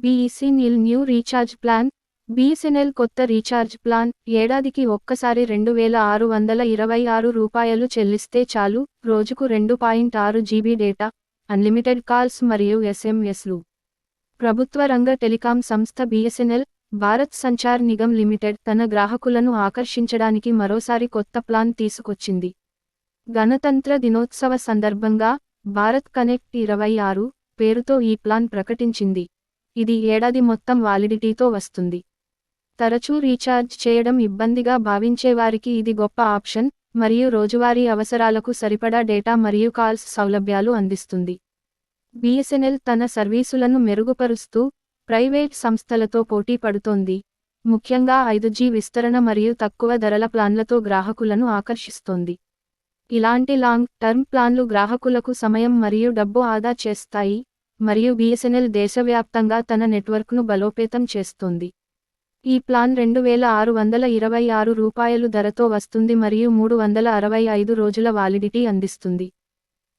BSNL new recharge plan. BSNL కొత్త recharge plan. ఏడాదికి ఒక్కసారి రూ. 2626 చెల్లిస్తే చాలు. రోజుకు 2.6 జీబీ డేటా, అన్లిమిటెడ్ కాల్స్ మరియు ఎస్ఎంఎస్లు. ప్రభుత్వ రంగ టెలికాం సంస్థ బీఎస్ఎన్ఎల్, భారత్ సంచార్ నిగమ్ లిమిటెడ్ తన గ్రాహకులను ఆకర్షించడానికి మరోసారి కొత్త ప్లాన్ తీసుకొచ్చింది. గణతంత్ర దినోత్సవ సందర్భంగా భారత్ కనెక్ట్ 26 పేరుతో ఈ ప్లాన్ ప్రకటించింది. ఇది ఏడాది మొత్తం వాలిడిటీతో వస్తుంది. తరచూ రీఛార్జ్ చేయడం ఇబ్బందిగా భావించేవారికి ఇది గొప్ప ఆప్షన్, మరియు రోజువారీ అవసరాలకు సరిపడా డేటా మరియు కాల్స్ సౌలభ్యాలు అందిస్తుంది. బీఎస్ఎన్ఎల్ తన సర్వీసులను మెరుగుపరుస్తూ ప్రైవేట్ సంస్థలతో పోటీ పడుతోంది. ముఖ్యంగా 5G విస్తరణ మరియు తక్కువ ధరల ప్లాన్లతో గ్రాహకులను ఆకర్షిస్తోంది. ఇలాంటి లాంగ్ టర్మ్ ప్లాన్లు గ్రాహకులకు సమయం మరియు డబ్బు ఆదా చేస్తాయి, మరియు బీఎస్ఎన్ఎల్ దేశవ్యాప్తంగా తన నెట్వర్క్ను బలోపేతం చేస్తోంది. ఈ ప్లాన్ రూ. 2626 ధరతో వస్తుంది మరియు 365 రోజుల వాలిడిటీ అందిస్తుంది.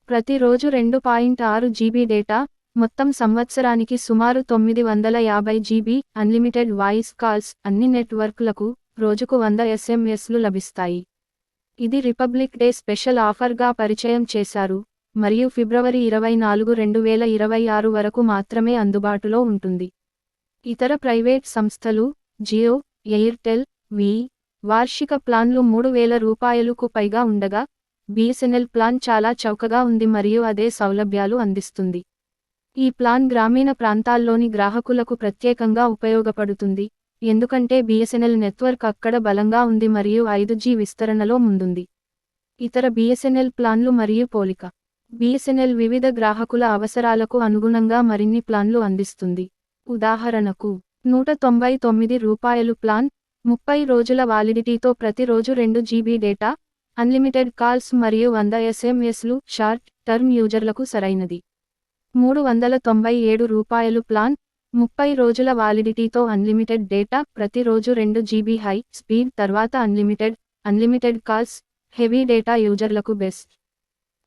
ప్రతిరోజు 2.6 జీబీ డేటా, మొత్తం సంవత్సరానికి సుమారు 950 జీబీ, అన్లిమిటెడ్ వాయిస్ కాల్స్, అన్ని నెట్వర్క్లకు రోజుకు 100 ఎస్ఎంఎస్లు లభిస్తాయి. ఇది రిపబ్లిక్ డే స్పెషల్ ఆఫర్గా పరిచయం చేశారు, మరియు ఫిబ్రవరి 24, 2026 వరకు మాత్రమే అందుబాటులో ఉంటుంది. ఇతర ప్రైవేట్ సంస్థలు జియో, ఎయిర్టెల్, వి వార్షిక ప్లాన్లు రూ. 3000కు పైగా ఉండగా, బీఎస్ఎన్ఎల్ ప్లాన్ చాలా చౌకగా ఉంది మరియు అదే సౌలభ్యాలు అందిస్తుంది. ఈ ప్లాన్ గ్రామీణ ప్రాంతాల్లోని గ్రాహకులకు ప్రత్యేకంగా ఉపయోగపడుతుంది, ఎందుకంటే బీఎస్ఎన్ఎల్ నెట్వర్క్ అక్కడ బలంగా ఉంది మరియు 5G విస్తరణలో ముందుంది. ఇతర బీఎస్ఎన్ఎల్ ప్లాన్లు మరియు పోలిక. బీఎస్ఎన్ఎల్ వివిధ గ్రాహకుల అవసరాలకు అనుగుణంగా మరిన్ని ప్లాన్లు అందిస్తుంది. ఉదాహరణకు, రూ. 199 ప్లాన్, 30 రోజుల వాలిడిటీతో ప్రతిరోజు 2 జీబీ డేటా, అన్లిమిటెడ్ కాల్స్ మరియు 100 ఎస్ఎంఎస్లు షార్ట్ టర్మ్ యూజర్లకు సరైనది. రూ. 397 ప్లాన్, 30 రోజుల వాలిడిటీతో అన్లిమిటెడ్ డేటా, ప్రతిరోజు 2 జీబీ హై స్పీడ్ తర్వాత అన్లిమిటెడ్ కాల్స్, హెవీ డేటా యూజర్లకు బెస్ట్.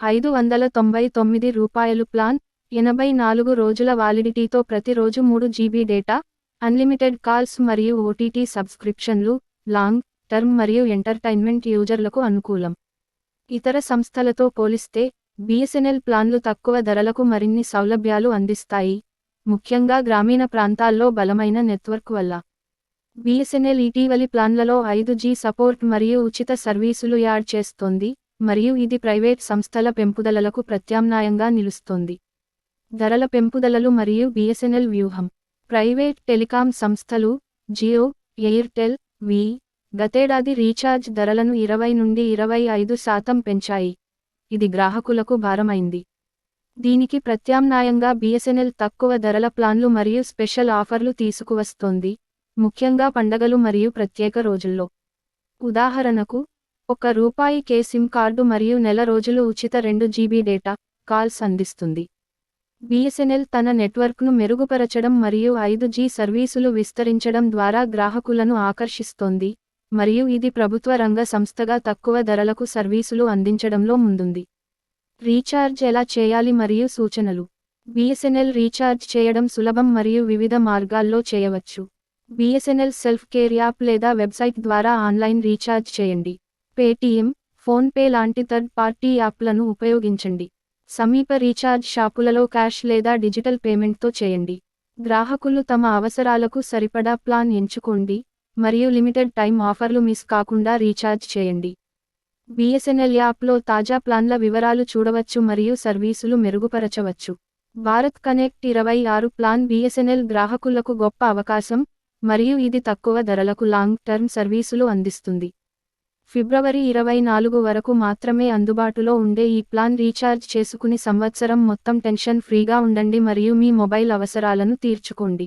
రూ. 599 ప్లాన్, 84 రోజుల వాలిడిటీతో ప్రతిరోజు 3 జీబీ డేటా, అన్లిమిటెడ్ కాల్స్ మరియు ఓటీటీ సబ్స్క్రిప్షన్లు, లాంగ్ టర్మ్ మరియు ఎంటర్టైన్మెంట్ యూజర్లకు అనుకూలం. ఇతర సంస్థలతో పోలిస్తే బీఎస్ఎన్ఎల్ ప్లాన్లు తక్కువ ధరలకు మరిన్ని సౌలభ్యాలు అందిస్తాయి, ముఖ్యంగా గ్రామీణ ప్రాంతాల్లో బలమైన నెట్వర్క్ వల్ల. బీఎస్ఎన్ఎల్ ఇటీవలి ప్లాన్లలో 5G సపోర్ట్ మరియు ఉచిత సర్వీసులు యాడ్ చేస్తోంది, మరియు ఇది ప్రైవేట్ సంస్థల పెంపుదలలకు ప్రత్యామ్నాయంగా నిలుస్తోంది. ధరల పెంపుదలలు మరియు బీఎస్ఎన్ఎల్ వ్యూహం. ప్రైవేట్ టెలికాం సంస్థలు జియో, ఎయిర్టెల్, వి గతేడాది రీఛార్జ్ ధరలను 20 నుండి 25% పెంచాయి. ఇది గ్రాహకులకు భారమైంది. దీనికి ప్రత్యామ్నాయంగా బీఎస్ఎన్ఎల్ తక్కువ ధరల ప్లాన్లు మరియు స్పెషల్ ఆఫర్లు తీసుకువస్తోంది, ముఖ్యంగా పండగలు మరియు ప్రత్యేక రోజుల్లో. ఉదాహరణకు, రూ. 1కే సిమ్ కార్డు మరియు నెల రోజులు ఉచిత 2 జీబీ డేటా, కాల్స్ అందిస్తుంది. బీఎస్ఎన్ఎల్ తన నెట్వర్క్ను మెరుగుపరచడం మరియు 5G సర్వీసులు విస్తరించడం ద్వారా గ్రాహకులను ఆకర్షిస్తోంది, మరియు ఇది ప్రభుత్వ రంగ సంస్థగా తక్కువ ధరలకు సర్వీసులు అందించడంలో ముందుంది. రీఛార్జ్ ఎలా చేయాలి మరియు సూచనలు. బీఎస్ఎన్ఎల్ రీఛార్జ్ చేయడం సులభం మరియు వివిధ మార్గాల్లో చేయవచ్చు. బీఎస్ఎన్ఎల్ సెల్ఫ్ కేర్ యాప్ లేదా వెబ్సైట్ ద్వారా ఆన్లైన్ రీఛార్జ్ చేయండి. పేటీఎం, ఫోన్పే లాంటి థర్డ్ పార్టీ యాప్లను ఉపయోగించండి. సమీప రీఛార్జ్ షాపులలో క్యాష్ లేదా డిజిటల్ పేమెంట్తో చేయండి. గ్రాహకులు తమ అవసరాలకు సరిపడా ప్లాన్ ఎంచుకోండి, మరియు లిమిటెడ్ టైమ్ ఆఫర్లు మిస్ కాకుండా రీఛార్జ్ చేయండి. బీఎస్ఎన్ఎల్ యాప్లో తాజా ప్లాన్ల వివరాలు చూడవచ్చు మరియు సర్వీసులు మెరుగుపరచవచ్చు. భారత్ కనెక్ట్ 26 ప్లాన్ బీఎస్ఎన్ఎల్ గ్రాహకులకు గొప్ప అవకాశం, మరియు ఇది తక్కువ ధరలకు లాంగ్ టర్మ్ సర్వీసులు అందిస్తుంది. ఫిబ్రవరి 24 వరకు మాత్రమే అందుబాటులో ఉండే ఈ ప్లాన్ రీఛార్జ్ చేసుకుని సంవత్సరం మొత్తం టెన్షన్ ఫ్రీగా ఉండండి మరియు మీ మొబైల్ అవసరాలను తీర్చుకోండి.